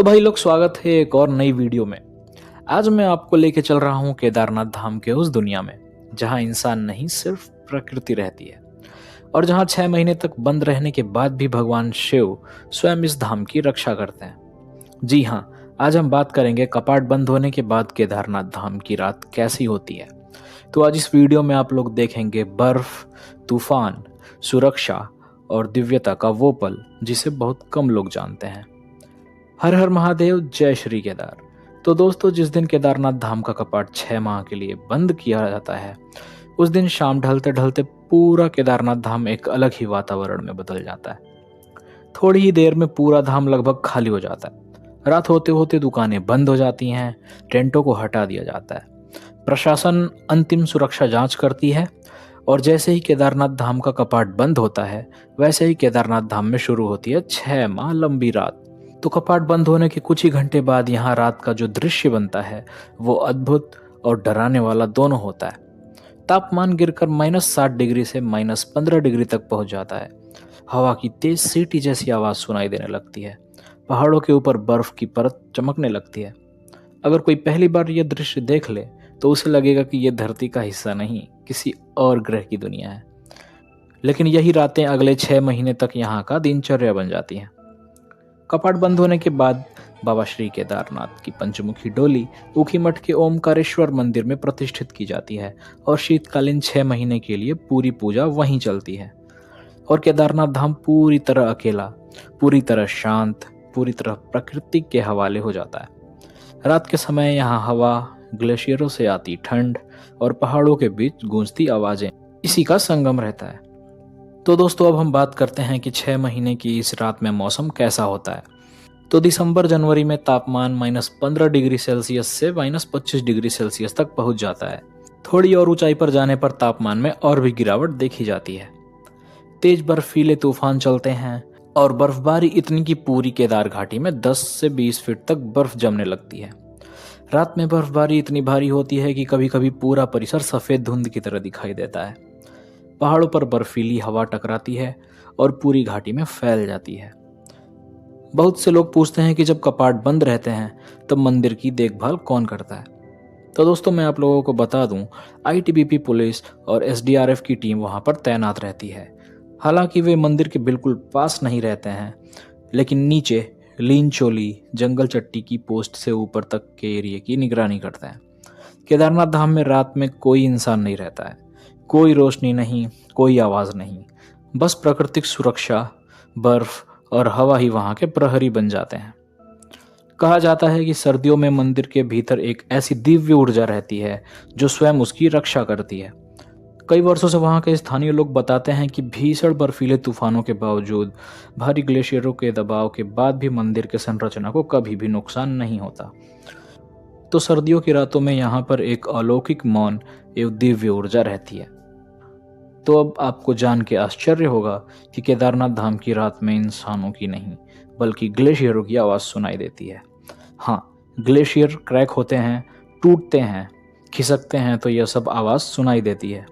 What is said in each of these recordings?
तो भाई लोग, स्वागत है एक और नई वीडियो में। आज मैं आपको लेके चल रहा हूँ केदारनाथ धाम के उस दुनिया में जहाँ इंसान नहीं, सिर्फ प्रकृति रहती है, और जहाँ 6 महीने तक बंद रहने के बाद भी भगवान शिव स्वयं इस धाम की रक्षा करते हैं। जी हाँ, आज हम बात करेंगे कपाट बंद होने के बाद केदारनाथ धाम की रात कैसी होती है। तो आज इस वीडियो में आप लोग देखेंगे बर्फ, तूफान, सुरक्षा और दिव्यता का वो पल जिसे बहुत कम लोग जानते हैं। हर हर महादेव, जय श्री केदार। तो दोस्तों, जिस दिन केदारनाथ धाम का कपाट 6 माह के लिए बंद किया जाता है, उस दिन शाम ढलते ढलते पूरा केदारनाथ धाम एक अलग ही वातावरण में बदल जाता है। थोड़ी ही देर में पूरा धाम लगभग खाली हो जाता है। रात होते होते दुकानें बंद हो जाती हैं, टेंटों को हटा दिया जाता है, प्रशासन अंतिम सुरक्षा जांच करती है, और जैसे ही केदारनाथ धाम का कपाट बंद होता है, वैसे ही केदारनाथ धाम में शुरू होती है 6 माह लंबी रात। तो कपाट बंद होने के कुछ ही घंटे बाद यहाँ रात का जो दृश्य बनता है वो अद्भुत और डराने वाला दोनों होता है। तापमान गिरकर -60 डिग्री से -15 डिग्री तक पहुंच जाता है। हवा की तेज सीटी जैसी आवाज सुनाई देने लगती है। पहाड़ों के ऊपर बर्फ की परत चमकने लगती है। अगर कोई पहली बार यह दृश्य देख ले तो उसे लगेगा कि यह धरती का हिस्सा नहीं, किसी और ग्रह की दुनिया है। लेकिन यही रातें अगले 6 महीने तक यहाँ का दिनचर्या बन जाती हैं। कपाट बंद होने के बाद बाबा श्री केदारनाथ की पंचमुखी डोली ऊखीमठ के ओमकारेश्वर मंदिर में प्रतिष्ठित की जाती है, और शीतकालीन 6 महीने के लिए पूरी पूजा वहीं चलती है। और केदारनाथ धाम पूरी तरह अकेला, पूरी तरह शांत, पूरी तरह प्रकृति के हवाले हो जाता है। रात के समय यहाँ हवा, ग्लेशियरों से आती ठंड और पहाड़ों के बीच गूंजती आवाजें, इसी का संगम रहता है। तो दोस्तों, अब हम बात करते हैं कि 6 महीने की इस रात में मौसम कैसा होता है। तो दिसंबर जनवरी में तापमान -15 डिग्री सेल्सियस से -25 डिग्री सेल्सियस तक पहुंच जाता है। थोड़ी और ऊंचाई पर जाने पर तापमान में और भी गिरावट देखी जाती है। तेज बर्फीले तूफान चलते हैं और बर्फबारी इतनी कि पूरी केदार घाटी में 10 से 20 फीट तक बर्फ जमने लगती है। रात में बर्फबारी इतनी भारी होती है कि कभी कभी पूरा परिसर सफेद धुंध की तरह दिखाई देता है। पहाड़ों पर बर्फीली हवा टकराती है और पूरी घाटी में फैल जाती है। बहुत से लोग पूछते हैं कि जब कपाट बंद रहते हैं तब मंदिर की देखभाल कौन करता है। तो दोस्तों, मैं आप लोगों को बता दूं, आईटीबीपी पुलिस और एसडीआरएफ की टीम वहां पर तैनात रहती है। हालांकि वे मंदिर के बिल्कुल पास नहीं रहते हैं, लेकिन नीचे लीनचोली जंगल चट्टी की पोस्ट से ऊपर तक के एरिया की निगरानी करते हैं। केदारनाथ धाम में रात में कोई इंसान नहीं रहता है। कोई रोशनी नहीं, कोई आवाज नहीं, बस प्राकृतिक सुरक्षा, बर्फ और हवा ही वहां के प्रहरी बन जाते हैं। कहा जाता है कि सर्दियों में मंदिर के भीतर एक ऐसी दिव्य ऊर्जा रहती है जो स्वयं उसकी रक्षा करती है। कई वर्षों से वहां के स्थानीय लोग बताते हैं कि भीषण बर्फीले तूफानों के बावजूद, भारी ग्लेशियरों के दबाव के बाद भी मंदिर के संरचना को कभी भी नुकसान नहीं होता। तो सर्दियों की रातों में यहाँ पर एक अलौकिक मौन एवं दिव्य ऊर्जा रहती है। तो अब आपको जान के आश्चर्य होगा कि केदारनाथ धाम की रात में इंसानों की नहीं, बल्कि ग्लेशियरों की आवाज़ सुनाई देती है। हाँ, ग्लेशियर क्रैक होते हैं, टूटते हैं, खिसकते हैं, तो यह सब आवाज़ सुनाई देती है।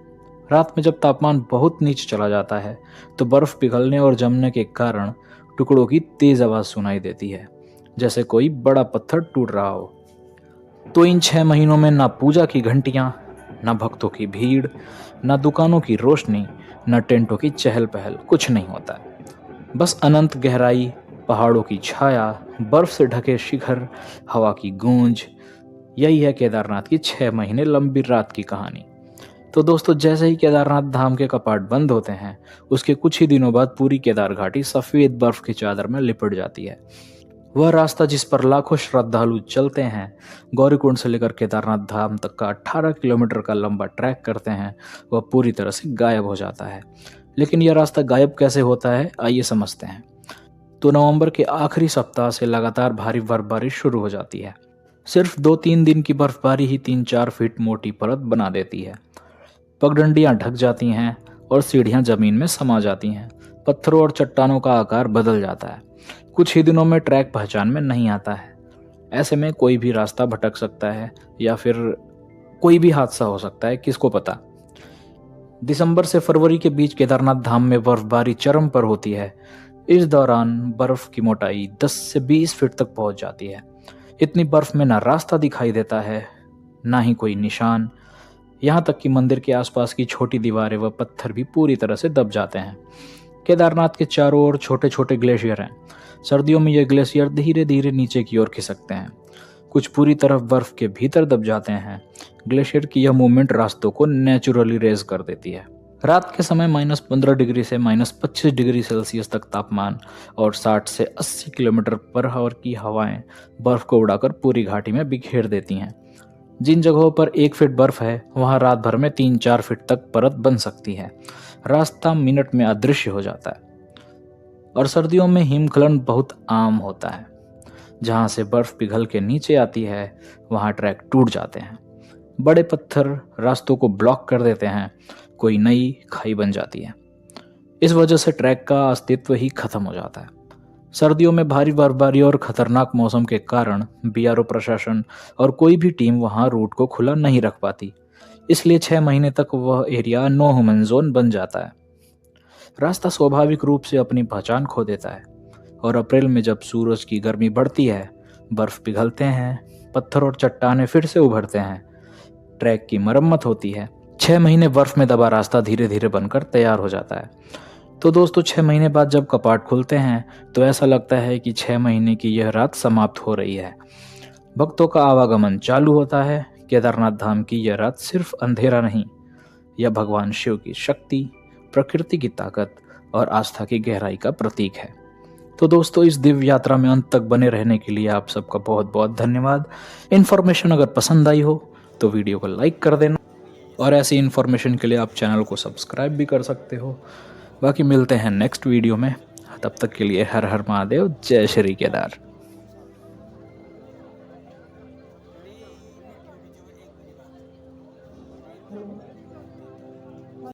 रात में जब तापमान बहुत नीचे चला जाता है तो बर्फ़ पिघलने और जमने के कारण टुकड़ों की तेज़ आवाज़ सुनाई देती है, जैसे कोई बड़ा पत्थर टूट रहा हो। तो इन 6 महीनों में ना पूजा की घंटियाँ, न भक्तों की भीड़, न दुकानों की रोशनी, न टेंटों की चहल पहल, कुछ नहीं होता है। बस अनंत गहराई, पहाड़ों की छाया, बर्फ से ढके शिखर, हवा की गूंज, यही है केदारनाथ की 6 महीने लंबी रात की कहानी। तो दोस्तों, जैसे ही केदारनाथ धाम के कपाट बंद होते हैं, उसके कुछ ही दिनों बाद पूरी केदार घाटी सफ़ेद बर्फ की चादर में लिपट जाती है। वह रास्ता जिस पर लाखों श्रद्धालु चलते हैं, गौरीकुंड से लेकर केदारनाथ धाम तक का 18 किलोमीटर का लंबा ट्रैक करते हैं, वह पूरी तरह से गायब हो जाता है। लेकिन यह रास्ता गायब कैसे होता है, आइए समझते हैं। तो नवंबर के आखिरी सप्ताह से लगातार भारी बर्फबारी शुरू हो जाती है। सिर्फ 2-3 दिन की बर्फबारी ही 3-4 फीट मोटी परत बना देती है। पगडंडियां ढक जाती हैं और सीढ़ियां जमीन में समा जाती हैं। पत्थरों और चट्टानों का आकार बदल जाता है। कुछ ही दिनों में ट्रैक पहचान में नहीं आता है। ऐसे में कोई भी रास्ता भटक सकता है या फिर कोई भी हादसा हो सकता है, किसको पता। दिसंबर से फरवरी के बीच केदारनाथ धाम में बर्फबारी चरम पर होती है। इस दौरान बर्फ की मोटाई 10 से 20 फीट तक पहुंच जाती है। इतनी बर्फ में ना रास्ता दिखाई देता है, ना ही कोई निशान। यहाँ तक कि मंदिर के आसपास की छोटी दीवारें व पत्थर भी पूरी तरह से दब जाते हैं। केदारनाथ के चारों ओर छोटे छोटे ग्लेशियर हैं। सर्दियों में ये ग्लेशियर धीरे धीरे नीचे की ओर खिसकते हैं। कुछ पूरी तरफ बर्फ के भीतर दब जाते हैं। ग्लेशियर की यह मूवमेंट रास्तों को नेचुरली रेज कर देती है। रात के समय -15 डिग्री से -25 डिग्री सेल्सियस तक तापमान और 60 से 80 किलोमीटर पर आवर की हवाएं बर्फ को उड़ाकर पूरी घाटी में बिखेर देती हैं। जिन जगहों पर 1 फीट बर्फ है वहां रात भर में 3-4 फीट तक परत बन सकती है। रास्ता मिनट में अदृश्य हो जाता है। और सर्दियों में हिमस्खलन बहुत आम होता है। जहां से बर्फ पिघल के नीचे आती है वहां ट्रैक टूट जाते हैं। बड़े पत्थर रास्तों को ब्लॉक कर देते हैं। कोई नई खाई बन जाती है। इस वजह से ट्रैक का अस्तित्व ही खत्म हो जाता है। सर्दियों में भारी बर्फबारी और खतरनाक मौसम के कारण बीआरओ प्रशासन और कोई भी टीम वहां रूट को खुला नहीं रख पाती। इसलिए 6 महीने तक वह एरिया नो ह्यूमन जोन बन जाता है। रास्ता स्वाभाविक रूप से अपनी पहचान खो देता है। और अप्रैल में जब सूरज की गर्मी बढ़ती है, बर्फ पिघलते हैं, पत्थर और चट्टानें फिर से उभरते हैं, ट्रैक की मरम्मत होती है। 6 महीने बर्फ में दबा रास्ता धीरे धीरे बनकर तैयार हो जाता है। तो दोस्तों, 6 महीने बाद जब कपाट खुलते हैं तो ऐसा लगता है कि 6 महीने की यह रात समाप्त हो रही है। भक्तों का आवागमन चालू होता है। केदारनाथ धाम की यह रात सिर्फ अंधेरा नहीं, यह भगवान शिव की शक्ति, प्रकृति की ताकत और आस्था की गहराई का प्रतीक है। तो दोस्तों, इस दिव्य यात्रा में अंत तक बने रहने के लिए आप सबका बहुत बहुत धन्यवाद। इन्फॉर्मेशन अगर पसंद आई हो तो वीडियो को लाइक कर देना और ऐसी इन्फॉर्मेशन के लिए आप चैनल को सब्सक्राइब भी कर सकते हो। बाकी मिलते हैं नेक्स्ट वीडियो में। तब तक के लिए हर हर महादेव, जय श्री केदार।